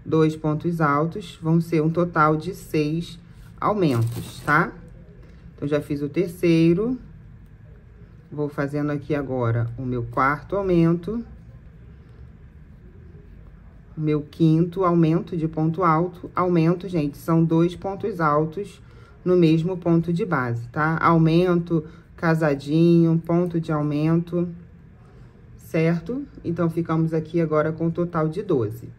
2 pontos altos, vão ser um total de 6 aumentos, tá? Então, já fiz o terceiro. Vou fazendo aqui agora o meu quarto aumento. Meu quinto aumento de ponto alto. Aumento, gente, são 2 pontos altos no mesmo ponto de base, tá? Aumento, casadinho, ponto de aumento, certo? Então, ficamos aqui agora com um total de 12.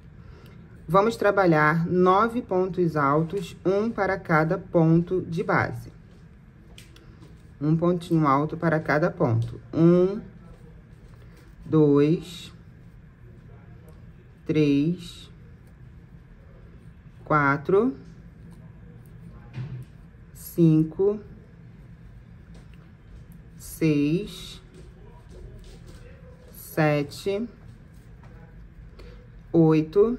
Vamos trabalhar 9 pontos altos, um para cada ponto de base. Um pontinho alto para cada ponto. 1, 2, 3, 4, 5, 6, 7, 8,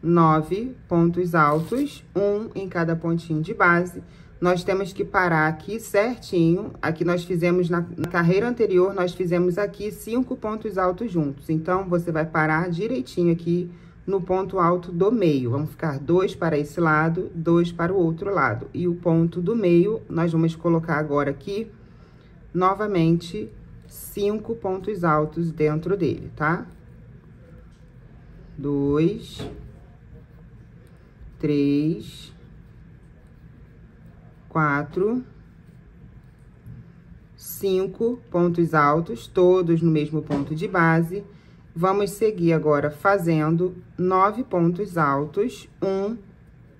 9 pontos altos, um em cada pontinho de base. Nós temos que parar aqui certinho. Aqui nós fizemos, na carreira anterior, nós fizemos aqui 5 pontos altos juntos. Então, você vai parar direitinho aqui no ponto alto do meio. Vamos ficar 2 para esse lado, 2 para o outro lado. E o ponto do meio, nós vamos colocar agora aqui, novamente, 5 pontos altos dentro dele, tá? 2, 3, 4, 5 pontos altos, todos no mesmo ponto de base. Vamos seguir agora fazendo 9 pontos altos, um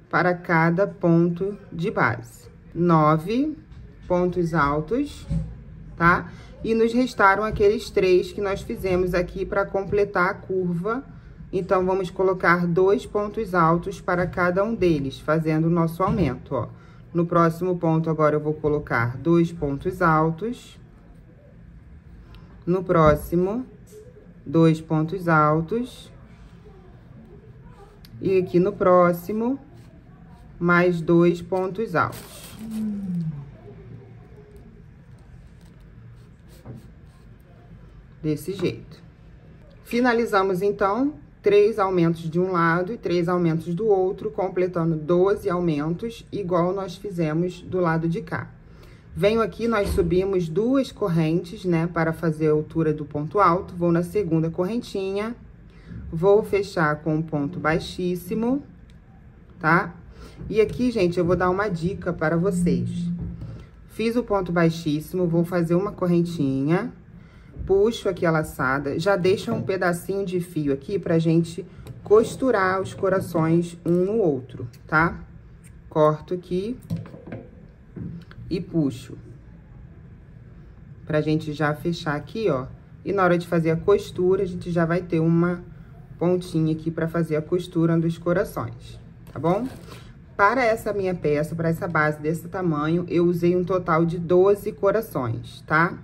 para cada ponto de base. 9 pontos altos, tá? E nos restaram aqueles 3 que nós fizemos aqui para completar a curva. Então, vamos colocar 2 pontos altos para cada um deles, fazendo o nosso aumento, ó. No próximo ponto, agora, eu vou colocar 2 pontos altos. No próximo, 2 pontos altos. E aqui no próximo, mais 2 pontos altos. Desse jeito. Finalizamos, então, 3 aumentos de um lado e 3 aumentos do outro, completando 12 aumentos, igual nós fizemos do lado de cá. Venho aqui, nós subimos 2 correntes, né, para fazer a altura do ponto alto. Vou na segunda correntinha, vou fechar com um ponto baixíssimo, tá? E aqui, gente, eu vou dar uma dica para vocês. Fiz o ponto baixíssimo, vou fazer uma correntinha, puxo aqui a laçada, já deixa um pedacinho de fio aqui pra gente costurar os corações um no outro, tá? Corto aqui e puxo. Pra gente já fechar aqui, ó. E na hora de fazer a costura, a gente já vai ter uma pontinha aqui pra fazer a costura dos corações, tá bom? Para essa minha peça, para essa base desse tamanho, eu usei um total de 12 corações, tá?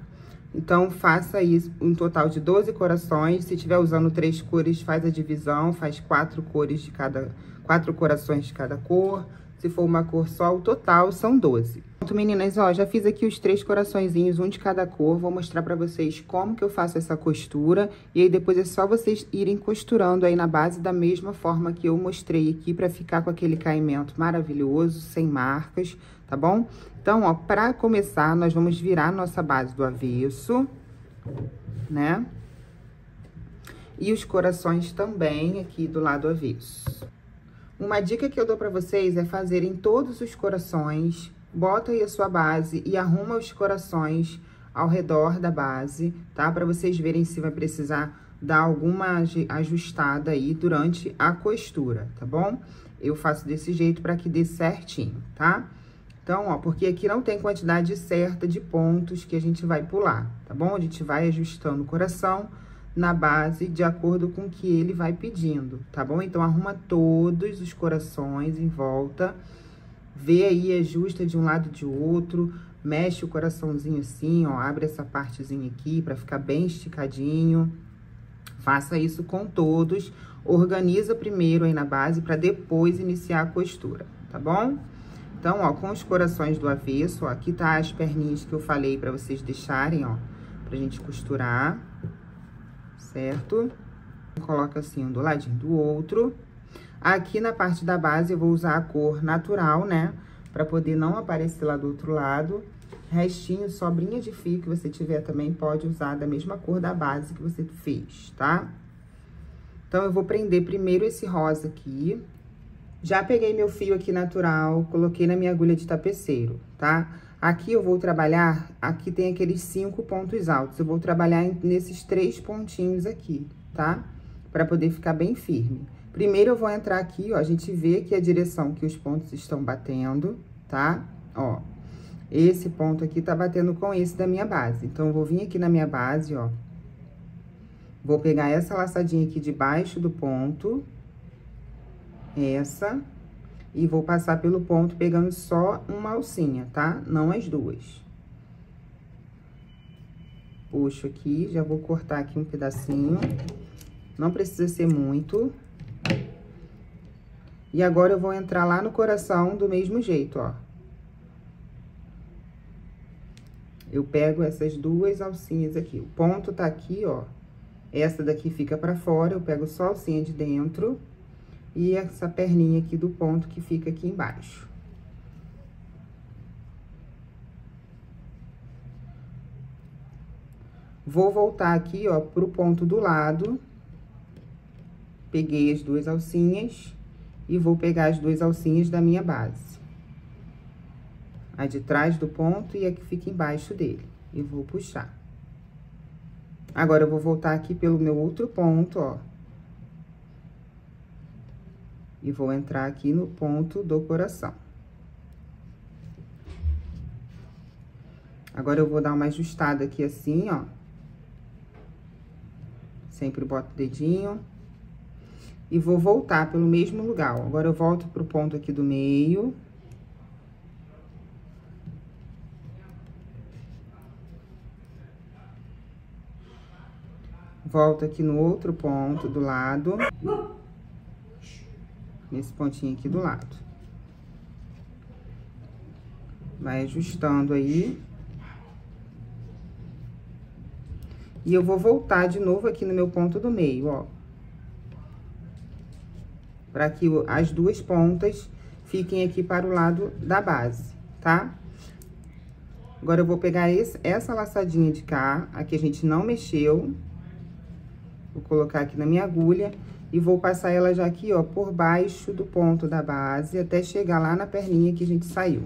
Então, faça isso, um total de 12 corações. Se tiver usando 3 cores, faz a divisão, faz 4 cores de cada, 4 corações de cada cor. Se for uma cor só, o total são 12. Pronto, meninas, ó, já fiz aqui os 3 coraçõezinhos, um de cada cor. Vou mostrar pra vocês como que eu faço essa costura. E aí, depois é só vocês irem costurando aí na base da mesma forma que eu mostrei aqui, pra ficar com aquele caimento maravilhoso, sem marcas, tá bom? Então, ó, pra começar, nós vamos virar nossa base do avesso, né? E os corações também aqui do lado avesso. Uma dica que eu dou pra vocês é fazerem todos os corações, bota aí a sua base e arruma os corações ao redor da base, tá? Pra vocês verem se vai precisar dar alguma ajustada aí durante a costura, tá bom? Eu faço desse jeito pra que dê certinho, tá? Então, ó, porque aqui não tem quantidade certa de pontos que a gente vai pular, tá bom? A gente vai ajustando o coração na base de acordo com o que ele vai pedindo, tá bom? Então, arruma todos os corações em volta, vê aí, ajusta de um lado e de outro, mexe o coraçãozinho assim, ó, abre essa partezinha aqui pra ficar bem esticadinho. Faça isso com todos, organiza primeiro aí na base pra depois iniciar a costura, tá bom? Então, ó, com os corações do avesso, ó, aqui tá as perninhas que eu falei pra vocês deixarem, ó, pra gente costurar. Certo? Coloca assim, um do ladinho do outro. Aqui na parte da base, eu vou usar a cor natural, né? Pra poder não aparecer lá do outro lado. Restinho, sobrinha de fio que você tiver também, pode usar da mesma cor da base que você fez, tá? Então, eu vou prender primeiro esse rosa aqui. Já peguei meu fio aqui natural, coloquei na minha agulha de tapeceiro, tá? Aqui eu vou trabalhar, aqui tem aqueles 5 pontos altos, eu vou trabalhar nesses 3 pontinhos aqui, tá? Pra poder ficar bem firme. Primeiro eu vou entrar aqui, ó, a gente vê aqui a direção que os pontos estão batendo, tá? Ó, esse ponto aqui tá batendo com esse da minha base. Então, eu vou vir aqui na minha base, ó. Vou pegar essa laçadinha aqui debaixo do ponto, essa, e vou passar pelo ponto pegando só uma alcinha, tá? Não as duas. Puxo aqui, já vou cortar aqui um pedacinho. Não precisa ser muito. E agora eu vou entrar lá no coração do mesmo jeito, ó. Eu pego essas duas alcinhas aqui. O ponto tá aqui, ó. Essa daqui fica pra fora, eu pego só a alcinha de dentro. E essa perninha aqui do ponto que fica aqui embaixo. Vou voltar aqui, ó, pro ponto do lado. Peguei as duas alcinhas e vou pegar as duas alcinhas da minha base. A de trás do ponto e a que fica embaixo dele. E vou puxar. Agora, eu vou voltar aqui pelo meu outro ponto, ó. E vou entrar aqui no ponto do coração. Agora, eu vou dar uma ajustada aqui assim, ó. Sempre boto o dedinho. E vou voltar pelo mesmo lugar, ó. Agora, eu volto pro ponto aqui do meio. Volto aqui no outro ponto do lado. Nesse pontinho aqui do lado. Vai ajustando aí. E eu vou voltar de novo aqui no meu ponto do meio, ó. Pra que as duas pontas fiquem aqui para o lado da base, tá? Agora, eu vou pegar essa laçadinha de cá, a que a gente não mexeu. Vou colocar aqui na minha agulha. E vou passar ela já aqui, ó, por baixo do ponto da base, até chegar lá na perninha que a gente saiu.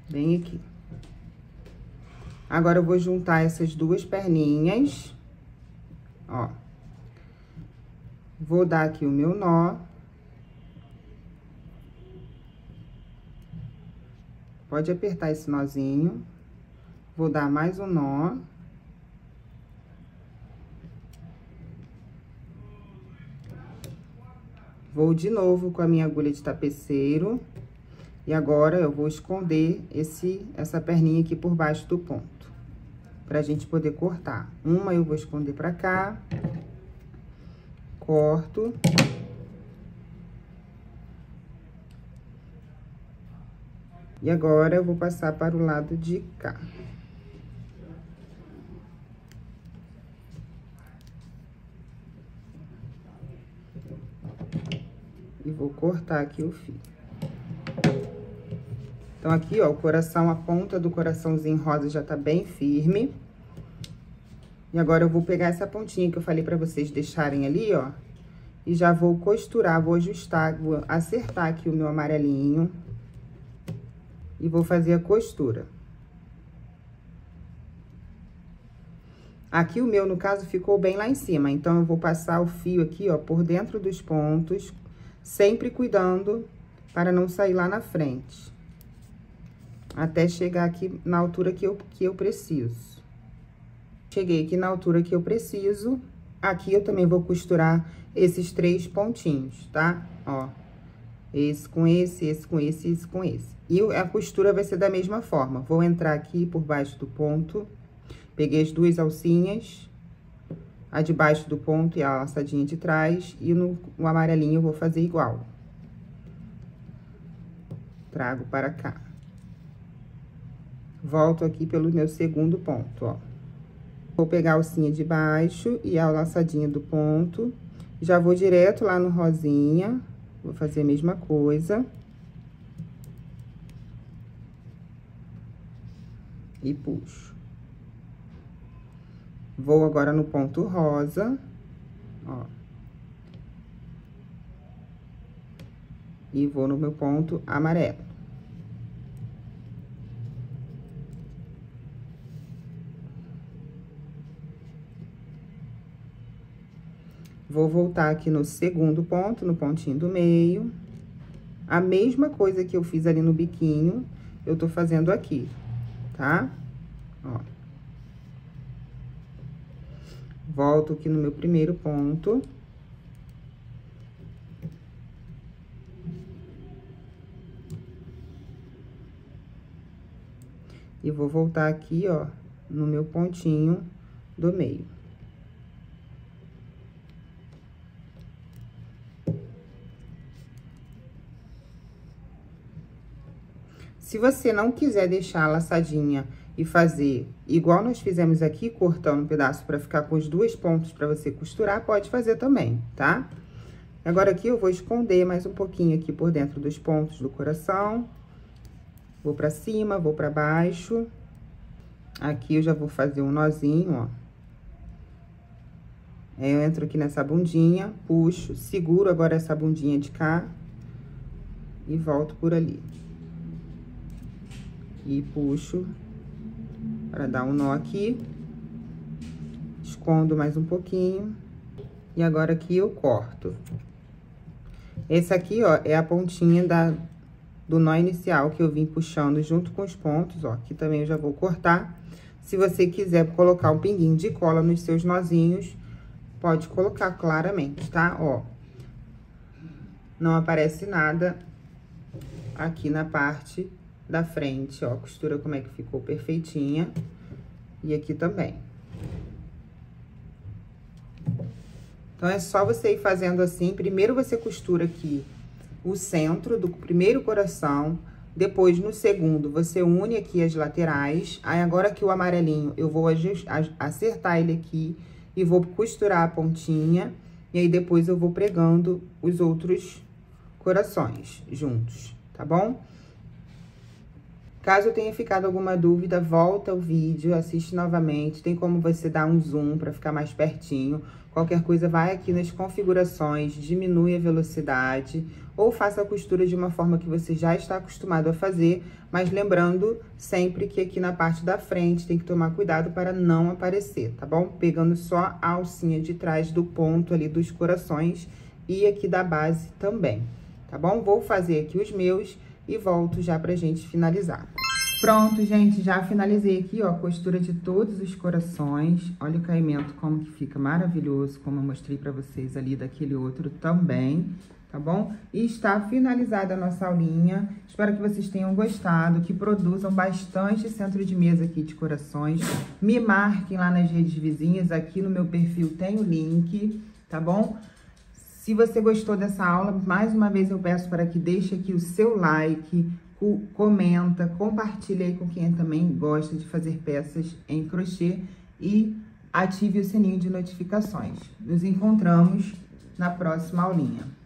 Bem aqui. Agora, eu vou juntar essas duas perninhas, ó. Vou dar aqui o meu nó. Pode apertar esse nozinho. Vou dar mais um nó. Vou de novo com a minha agulha de tapeceiro. E agora, eu vou esconder essa perninha aqui por baixo do ponto. Pra gente poder cortar. Uma eu vou esconder pra cá. Corto. E agora, eu vou passar para o lado de cá. E vou cortar aqui o fio. Então, aqui, ó, o coração, a ponta do coraçãozinho rosa já tá bem firme. E agora, eu vou pegar essa pontinha que eu falei pra vocês deixarem ali, ó. E já vou costurar, vou ajustar, vou acertar aqui o meu amarelinho. E vou fazer a costura. Aqui o meu, no caso, ficou bem lá em cima. Então, eu vou passar o fio aqui, ó, por dentro dos pontos. Sempre cuidando para não sair lá na frente. Até chegar aqui na altura que eu preciso. Cheguei aqui na altura que eu preciso. Aqui eu também vou costurar esses 3 pontinhos, tá? Ó, esse com esse, esse com esse e esse com esse. E a costura vai ser da mesma forma. Vou entrar aqui por baixo do ponto. Peguei as 2 alcinhas. A de baixo do ponto e a laçadinha de trás. E no amarelinho eu vou fazer igual. Trago para cá. Volto aqui pelo meu segundo ponto, ó. Vou pegar a alcinha de baixo e a laçadinha do ponto. Já vou direto lá no rosinha. Vou fazer a mesma coisa. E puxo. Vou agora no ponto rosa, ó. E vou no meu ponto amarelo. Vou voltar aqui no segundo ponto, no pontinho do meio. A mesma coisa que eu fiz ali no biquinho, eu tô fazendo aqui, tá? Ó. Volto aqui no meu primeiro ponto. E vou voltar aqui, ó, no meu pontinho do meio. Se você não quiser deixar a laçadinha e fazer igual nós fizemos aqui, cortando um pedaço para ficar com os 2 pontos para você costurar, pode fazer também, tá? Agora, aqui eu vou esconder mais um pouquinho aqui por dentro dos pontos do coração. Vou pra cima, vou pra baixo. Aqui eu já vou fazer um nozinho, ó. Aí, eu entro aqui nessa bundinha, puxo, seguro agora essa bundinha de cá e volto por ali. E puxo para dar um nó aqui. Escondo mais um pouquinho. E agora aqui eu corto. Esse aqui, ó, é a pontinha do nó inicial que eu vim puxando junto com os pontos, ó. Aqui também eu já vou cortar. Se você quiser colocar um pinguinho de cola nos seus nozinhos, pode colocar claramente, tá? Ó, não aparece nada aqui na parte da frente, ó. Costura como é que ficou perfeitinha. E aqui também. Então, é só você ir fazendo assim. Primeiro, você costura aqui o centro do primeiro coração. Depois, no segundo, você une aqui as laterais. Aí, agora que o amarelinho, eu vou acertar ele aqui e vou costurar a pontinha. E aí, depois, eu vou pregando os outros corações juntos, tá bom? Caso tenha ficado alguma dúvida, volta o vídeo, assiste novamente. Tem como você dar um zoom para ficar mais pertinho. Qualquer coisa, vai aqui nas configurações, diminui a velocidade ou faça a costura de uma forma que você já está acostumado a fazer, mas lembrando sempre que aqui na parte da frente tem que tomar cuidado para não aparecer, tá bom? Pegando só a alcinha de trás do ponto ali dos corações e aqui da base também, tá bom? Vou fazer aqui os meus e volto já pra gente finalizar. Pronto, gente, já finalizei aqui, ó, a costura de todos os corações. Olha o caimento como que fica maravilhoso, como eu mostrei pra vocês ali daquele outro também, tá bom? E está finalizada a nossa aulinha. Espero que vocês tenham gostado, que produzam bastante centro de mesa aqui de corações. Me marquem lá nas redes vizinhas, aqui no meu perfil tem o link, tá bom? Se você gostou dessa aula, mais uma vez eu peço para que deixe aqui o seu like, comenta, compartilhe aí com quem também gosta de fazer peças em crochê e ative o sininho de notificações. Nos encontramos na próxima aulinha.